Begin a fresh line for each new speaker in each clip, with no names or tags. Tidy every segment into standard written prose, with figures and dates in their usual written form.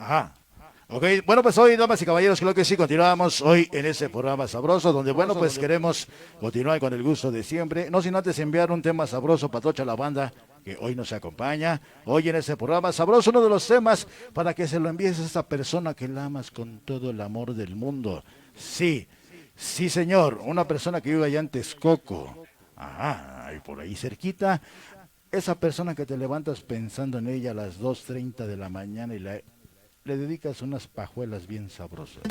Ajá. Ok, bueno, pues hoy, damas y caballeros, creo que sí, continuamos hoy en ese programa sabroso, donde, bueno, pues queremos continuar con el gusto de siempre. No sin antes enviar un tema sabroso para toda la banda que hoy nos acompaña. Hoy en ese programa sabroso, uno de los temas para que se lo envíes a esa persona que la amas con todo el amor del mundo. Sí, sí, señor, una persona que vive allá en Texcoco. Ajá, y por ahí cerquita. Esa persona que te levantas pensando en ella a las 2:30 de la mañana y le dedicas unas pajuelas bien sabrosas.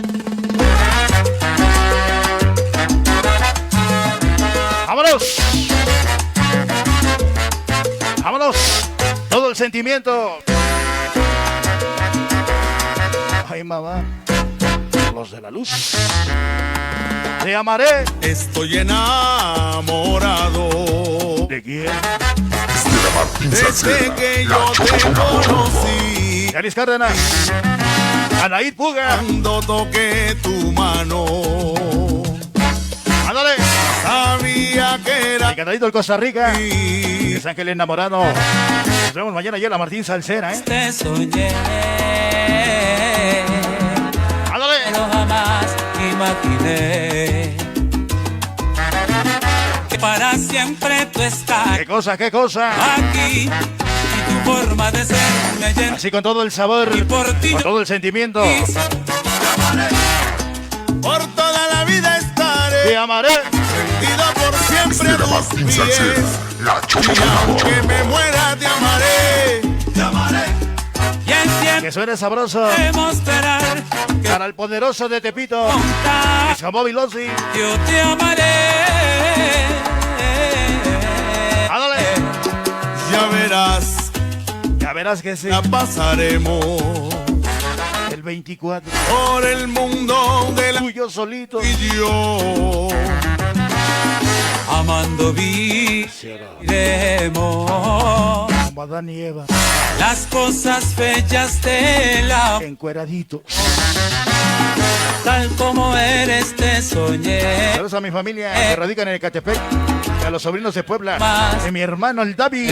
¡Vámonos! ¡Vámonos! Todo el sentimiento. Ay, mamá. Los de la luz. Te amaré.
Estoy enamorado.
¿De quién?
Desde que yo te conocí.
Yanis Cárdenas. Anaid Puga.
Cuando toqué tu mano.
Ándale.
Sabía que era
El cantadito del Costa Rica.
ti.
Es Ángel enamorado. Nos vemos mañana ya en la Martín Salcera, ¿eh?
Te soñé,
Ándale.
pero jamás imaginé que para siempre tú estás
¿Qué cosa, qué cosa?
aquí y tu forma de ser me llena
Así con todo el sabor,
y por ti
con
yo
todo el sentimiento.
Por toda la vida
Te
estaré
amaré.
rendido por siempre a tus pies. Y aunque me muera te amaré.
y el
Que
tiempo
suene sabroso
demostrar que
para el poderoso de Tepito.
contar
Escamó Losi.
yo te amaré.
Ándale.
Ya
Ya verás que sí.
la pasaremos
El 24.
por el mundo de la
Tú y yo solito.
y yo.
Amando viviremos
Como Adán y Eva.
las cosas bellas de la
Encueradito.
tal como eres te soñé.
Saludos a mi familia que radica en el Ecatepec. Y a los sobrinos de Puebla. De mi hermano el David.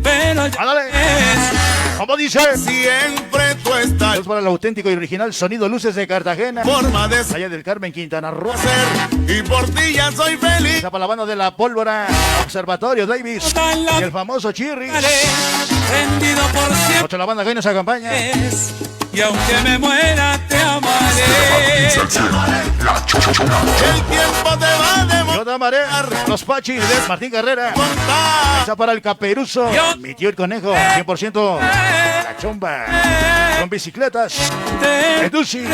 Pero ya
Ándale.
es
Como dice.
Siempre tú estás
Saludos para el auténtico y original Sonido Luces de Cartagena.
forma de
Playa del Carmen, Quintana Roo.
ser y por ti ya soy feliz.
Está para la banda de la pólvora, Observatorio Davis y el famoso Chirri.
rendido por
Ocho la banda que hoy nos acompaña.
siempre y aunque me muera te amaré.
El tiempo te va a
Yo te amaré. Los Pachis, Martín Carrera.
desmontar.
Está para el Caperuso. Mi tío el Conejo, 100% la chomba. Con bicicletas. Edusi.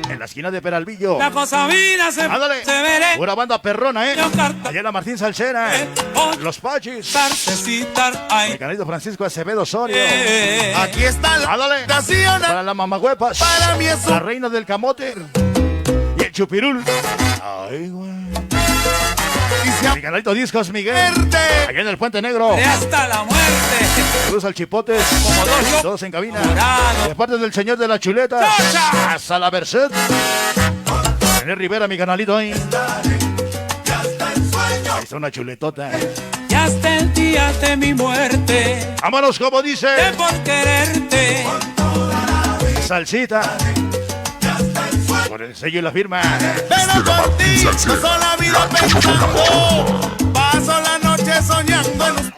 En la esquina de Peralvillo.
La cosa vida se
Ándale.
veré.
Una banda perrona, ¿eh?
Yo carta.
Allá en la Martín Salcera. Los Pachis.
Tartecitar ay.
El canalito Francisco Acevedo Osorio.
Aquí está la
Ándale.
estación.
Para la mamahuepas.
Para mí es
La
un
reina del camote. Y el chupirul. Ay, güey.
y se
Mi canalito Discos Miguel.
aperte.
Allá en el Puente Negro.
De hasta la muerte.
Saludos al Chipotes.
Como dos
Todos en cabina.
Morado.
De parte del señor de la chuleta.
¡Chocha!
Hasta la Merced. René Rivera, mi canalito ahí. Ahí está una chuletota.
Y hasta el día de mi muerte.
Vámonos, como dice.
De por quererte.
Salsita. Con el sello y la firma.
Pero por ti paso la vida pensando. Paso la noche soñando en un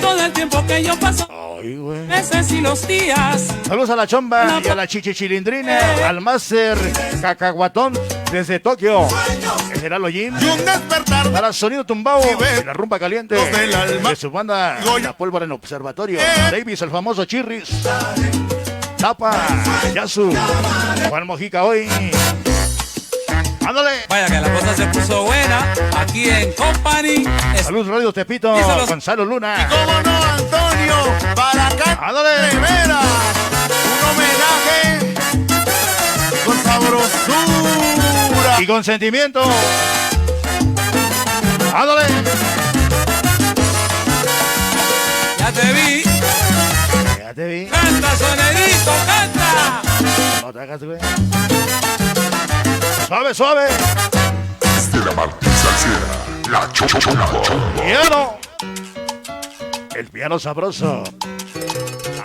Todo el tiempo que yo paso.
Ay, güey.
Meses y los días.
Saludos a la chomba y a la chichichilindrina. Al máster cacahuatón desde Tokio. El Geralo Jim.
y un despertar.
Para Sonido Tumbao y la rumba caliente
Los del alma.
de su banda La Pólvora en Observatorio. Davis, el famoso Chirris. Tapa, Yasu, Juan Mojica hoy. Ándale.
Vaya que la cosa se puso buena. Aquí en Company.
Salud Radio Tepito,
Díselo.
Gonzalo Luna.
Como no, Antonio, para acá.
Ándale.
Rivera, un homenaje con sabrosura.
Y con sentimiento. Ándale.
Ya te vi.
Ya te vi.
Canta, sonidito, canta.
No te hagas, güey. Suave, suave.
Desde la Martín Salcera, la Chomba.
Quiero. El piano sabroso.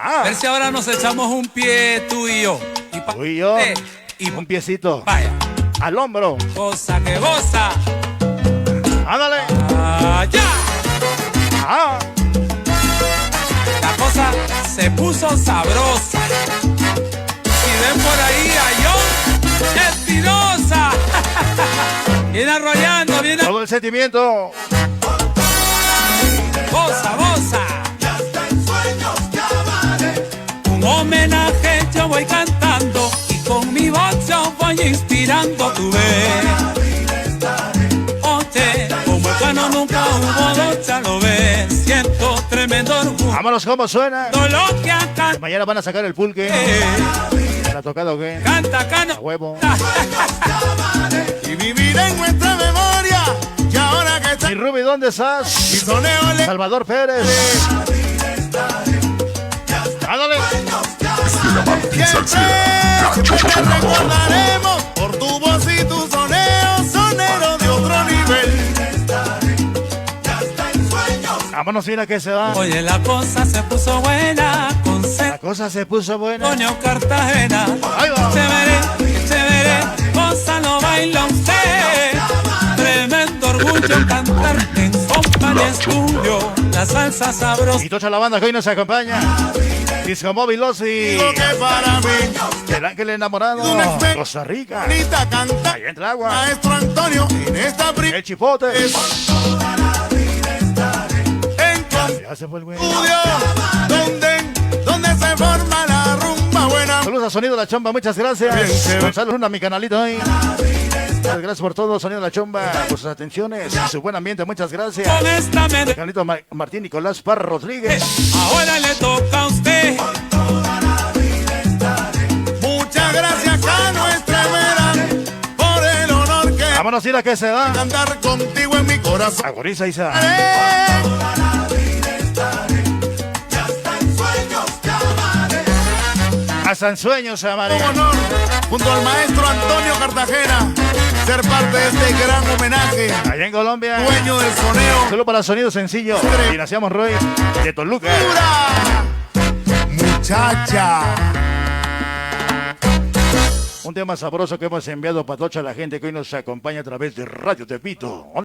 A ver si ahora nos echamos un pie tú y yo.
Tú y yo.
Y
Un piecito.
vaya,
Al hombro.
cosa que goza.
Ándale.
Allá.
Ah.
La cosa se puso sabrosa. Si ven por ahí a John Espinosa. Viene arrollando, viene.
Todo el sentimiento.
Goza, goza. Un homenaje yo voy cantando y con mi voz yo voy inspirando tu ves. Oye, como el cano nunca hubo dos, ya lo ves. Siento tremendo orgullo.
Vámonos, ¿cómo suena?
Todo lo que acá
Mañana van a sacar el pulque. ¿La tocada o qué?
canta, cano.
A huevo.
Y vivir en nuestra memoria. Y ahora que está
Y Ruby, ¿dónde
y
estás?
soneo le
Salvador Pérez. Ándale.
siempre te recordaremos por tu voz y tu soneo, sonero de otro nivel.
Vámonos, mira que se va.
Oye, la cosa se puso buena con
La cosa se puso buena.
Antonio Cartagena.
Ahí va.
Chévere, chévere, cosa lo baila usted. Tremendo orgullo cantar en compañía estudio. La salsa sabrosa.
Y tocha la banda que hoy nos acompaña. Disco Móvil Osi.
Digo que para mí,
El ángel enamorado.
Un experto.
Costa Rica.
bonita canta
Allá entra agua.
Maestro Antonio en esta
El chipote.
en
Ya se fue el güey.
estudio donde se forma la rumba buena.
Saludos a Sonido La Chomba, muchas gracias.
Bien, chévere.
Gonzalo Luna, mi canalito hoy. Muchas gracias por todo, Sonido La Chomba, por sus atenciones, su buen ambiente, muchas gracias.
Honestamente,
Canalito Martín Nicolás Parra Rodríguez.
ahora le toca a usted.
Muchas gracias a nuestra vera por el honor que
Vámonos, ir a que se da.
cantar contigo en mi corazón.
Agoriza Isa. Hasta en sueños, amaré.
Un honor junto al maestro Antonio Cartagena ser parte de este gran homenaje.
Allá en Colombia.
Dueño del soneo.
Solo para sonido sencillo. Dinastía Roy de Toluca.
¡Pura! Muchacha.
Un tema sabroso que hemos enviado para toda la gente que hoy nos acompaña a través de Radio Tepito.